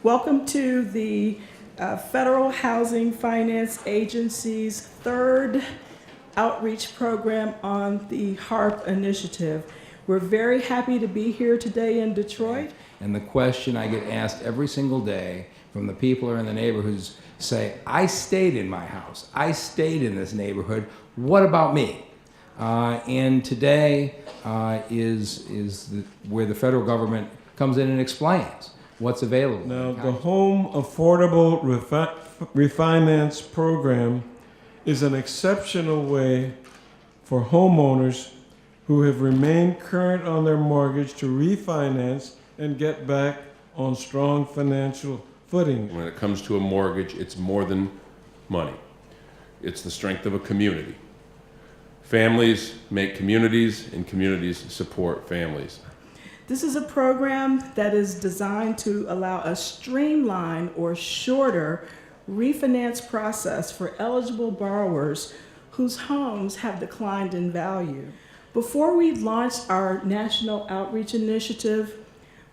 Welcome to the Federal Housing Finance Agency's third outreach program on the HARP initiative. We're very happy to be here today in Detroit. And the question I get asked every single day from the people who are in the neighborhoods say, I stayed in my house, I stayed in this neighborhood, what about me? And today is where the federal government comes in and explains what's available. Now, the Home Affordable Refinance Program is an exceptional way for homeowners who have remained current on their mortgage to refinance and get back on strong financial footing. When it comes to a mortgage, it's more than money. It's the strength of a community. Families make communities, and communities support families. This is a program that is designed to allow a streamlined or shorter refinance process for eligible borrowers whose homes have declined in value. Before we launched our national outreach initiative,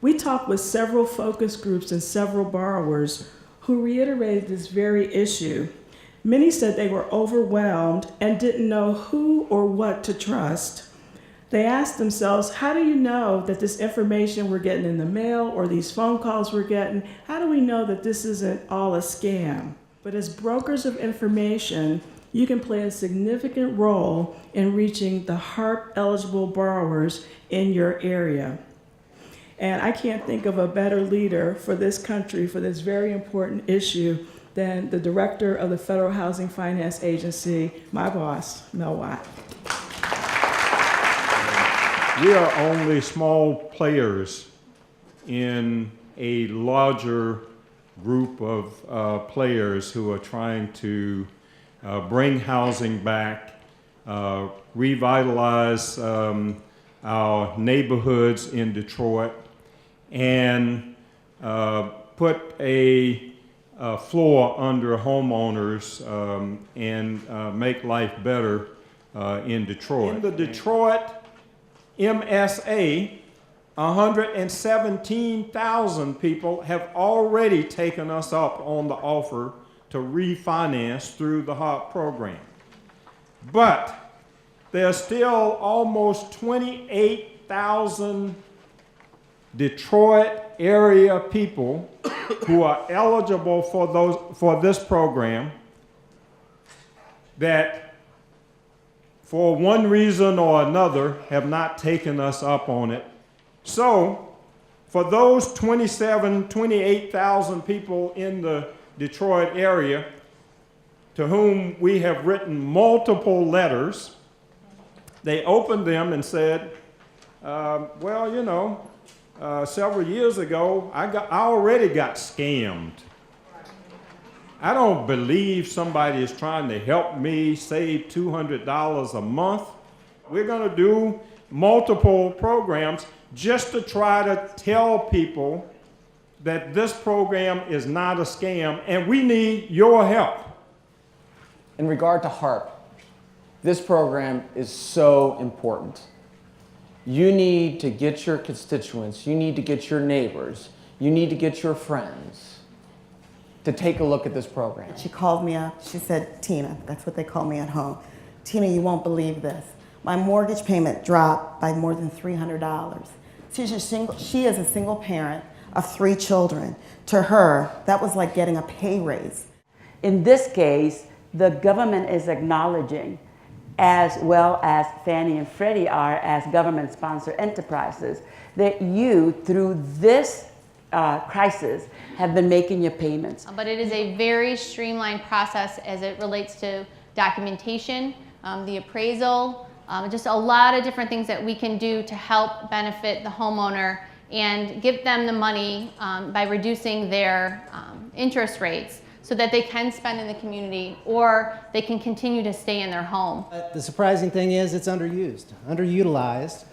we talked with several focus groups and several borrowers who reiterated this very issue. Many said they were overwhelmed and didn't know who or what to trust. They asked themselves, how do you know that this information we're getting in the mail or these phone calls we're getting, how do we know that this isn't all a scam? But as brokers of information, you can play a significant role in reaching the HARP eligible borrowers in your area. And I can't think of a better leader for this country for this very important issue than the director of the Federal Housing Finance Agency, my boss, Mel Watt. We are only small players in a larger group of players who are trying to bring housing back, revitalize our neighborhoods in Detroit, and put a floor under homeowners and make life better in Detroit. In the Detroit MSA, 117,000 people have already taken us up on the offer to refinance through the HARP program. But there's still almost 28,000 Detroit area people who are eligible for this program that for one reason or another have not taken us up on it. So for those 28,000 people in the Detroit area to whom we have written multiple letters, they opened them and said, well, you know, several years ago, I already got scammed. I don't believe somebody is trying to help me save $200 a month. We're going to do multiple programs just to try to tell people that this program is not a scam and we need your help. In regard to HARP, this program is so important. You need to get your constituents, you need to get your neighbors, you need to get your friends to take a look at this program. She called me up, she said, Tina, that's what they call me at home. Tina, you won't believe this. My mortgage payment dropped by more than $300. She is a single parent of 3 children. To her, that was like getting a pay raise. In this case, the government is acknowledging, as well as Fannie and Freddie are as government-sponsored enterprises, that you, through this crisis, have been making your payments. But it is a very streamlined process as it relates to documentation, the appraisal, just a lot of different things that we can do to help benefit the homeowner and give them the money by reducing their interest rates so that they can spend in the community or they can continue to stay in their home. The surprising thing is it's underutilized.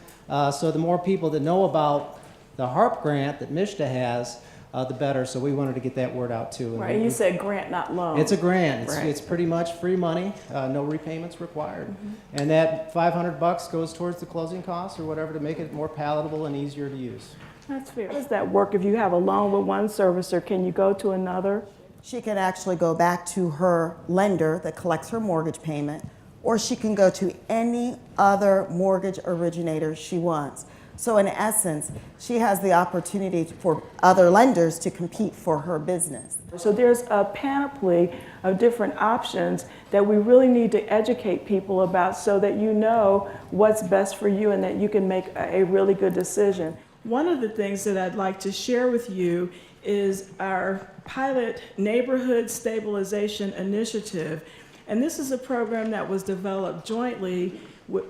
So the more people that know about the HARP grant that MSHDA has, the better. So we wanted to get that word out too. Right, and you said grant, not loan. It's a grant. Right. It's pretty much free money, no repayments required. Mm-hmm. And that $500 goes towards the closing costs or whatever to make it more palatable and easier to use. That's fair. How does that work? If you have a loan with one servicer, can you go to another? She can actually go back to her lender that collects her mortgage payment, or she can go to any other mortgage originator she wants. So in essence, she has the opportunity for other lenders to compete for her business. So there's a panoply of different options that we really need to educate people about so that you know what's best for you and that you can make a really good decision. One of the things that I'd like to share with you is our pilot neighborhood stabilization initiative. And this is a program that was developed jointly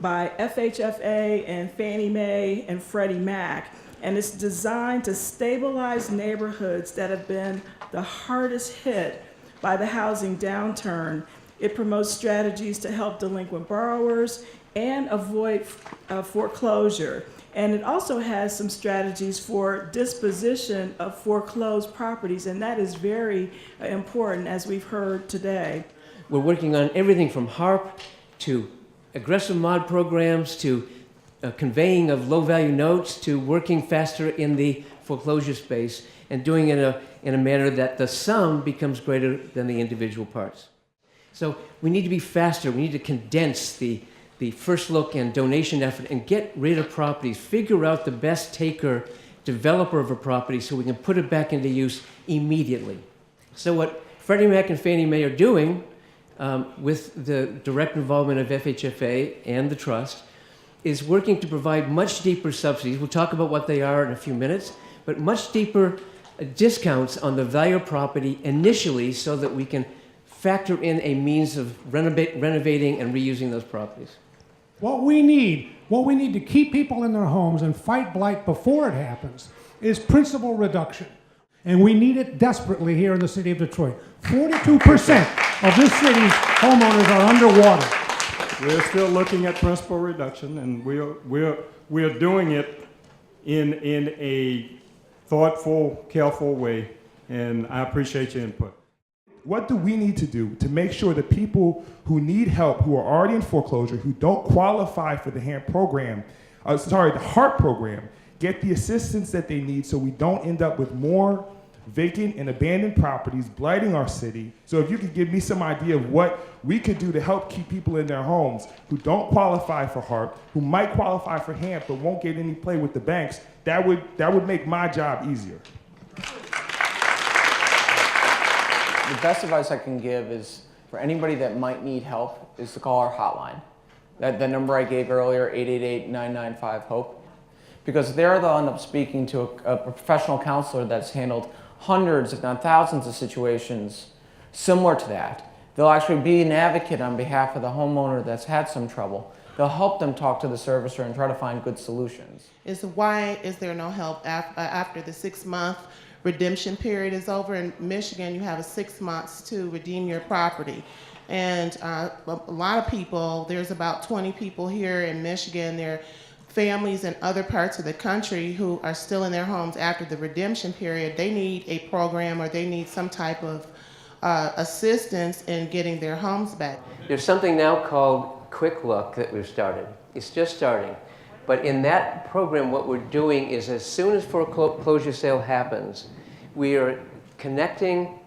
by FHFA and Fannie Mae and Freddie Mac. And it's designed to stabilize neighborhoods that have been the hardest hit by the housing downturn. It promotes strategies to help delinquent borrowers and avoid foreclosure. And it also has some strategies for disposition of foreclosed properties, and that is very important, as we've heard today. We're working on everything from HARP to aggressive mod programs to conveying of low-value notes to working faster in the foreclosure space and doing it in a manner that the sum becomes greater than the individual parts. So we need to be faster. We need to condense the first look and donation effort and get rid of properties, figure out the best taker, developer of a property so we can put it back into use immediately. So what Freddie Mac and Fannie Mae are doing with the direct involvement of FHFA and the trust is working to provide much deeper subsidies. We'll talk about what they are in a few minutes, but much deeper discounts on the value of property initially so that we can factor in a means of renovating and reusing those properties. What we need to keep people in their homes and fight blight before it happens is principal reduction. And we need it desperately here in the city of Detroit. 42% of this city's homeowners are underwater. We're still looking at principal reduction, and we're doing it in a thoughtful, careful way, and I appreciate your input. What do we need to do to make sure that people who need help, who are already in foreclosure, who don't qualify for the HARP program, the HARP program, get the assistance that they need so we don't end up with more vacant and abandoned properties blighting our city? So if you could give me some idea of what we could do to help keep people in their homes who don't qualify for HARP, who might qualify for HAMP but won't get any play with the banks, that would make my job easier. The best advice I can give is for anybody that might need help is to call our hotline. That number I gave earlier, 888-995-HOPE. Because there they'll end up speaking to a professional counselor that's handled hundreds, if not thousands of situations similar to that. They'll actually be an advocate on behalf of the homeowner that's had some trouble. They'll help them talk to the servicer and try to find good solutions. Is why is there no help after the 6-month redemption period is over? In Michigan, you have 6 months to redeem your property. And a lot of people, there's about 20 people here in Michigan, there are families in other parts of the country who are still in their homes after the redemption period. They need a program or they need some type of assistance in getting their homes back. There's something now called Quick Look that we've started. It's just starting. But in that program, what we're doing is as soon as foreclosure sale happens, we are connecting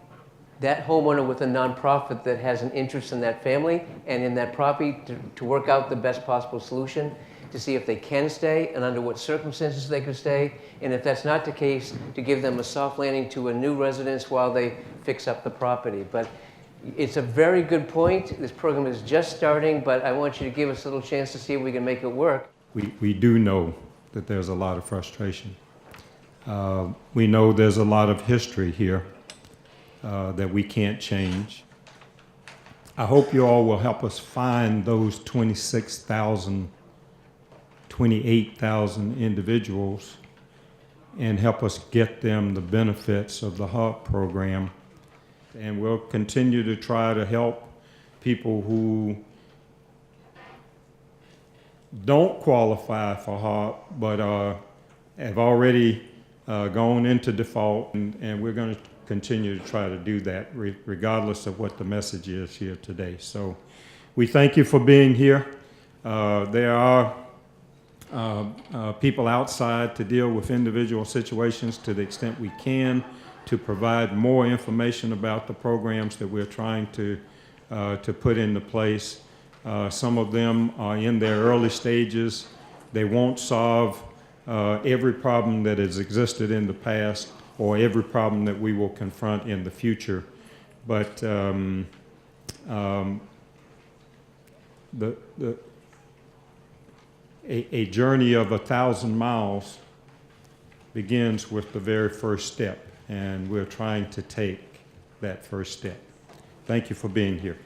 that homeowner with a nonprofit that has an interest in that family and in that property to work out the best possible solution, to see if they can stay and under what circumstances they could stay, and if that's not the case, to give them a soft landing to a new residence while they fix up the property. But it's a very good point. This program is just starting, but I want you to give us a little chance to see if we can make it work. We do know that there's a lot of frustration. We know there's a lot of history here that we can't change. I hope you all will help us find those 28,000 individuals and help us get them the benefits of the HARP program. And we'll continue to try to help people who don't qualify for HARP but have already gone into default, and we're going to continue to try to do that regardless of what the message is here today. So we thank you for being here. There are people outside to deal with individual situations to the extent we can, to provide more information about the programs that we're trying to put into place. Some of them are in their early stages. They won't solve every problem that has existed in the past or every problem that we will confront in the future. But a journey of 1,000 miles begins with the very first step, and we're trying to take that first step. Thank you for being here.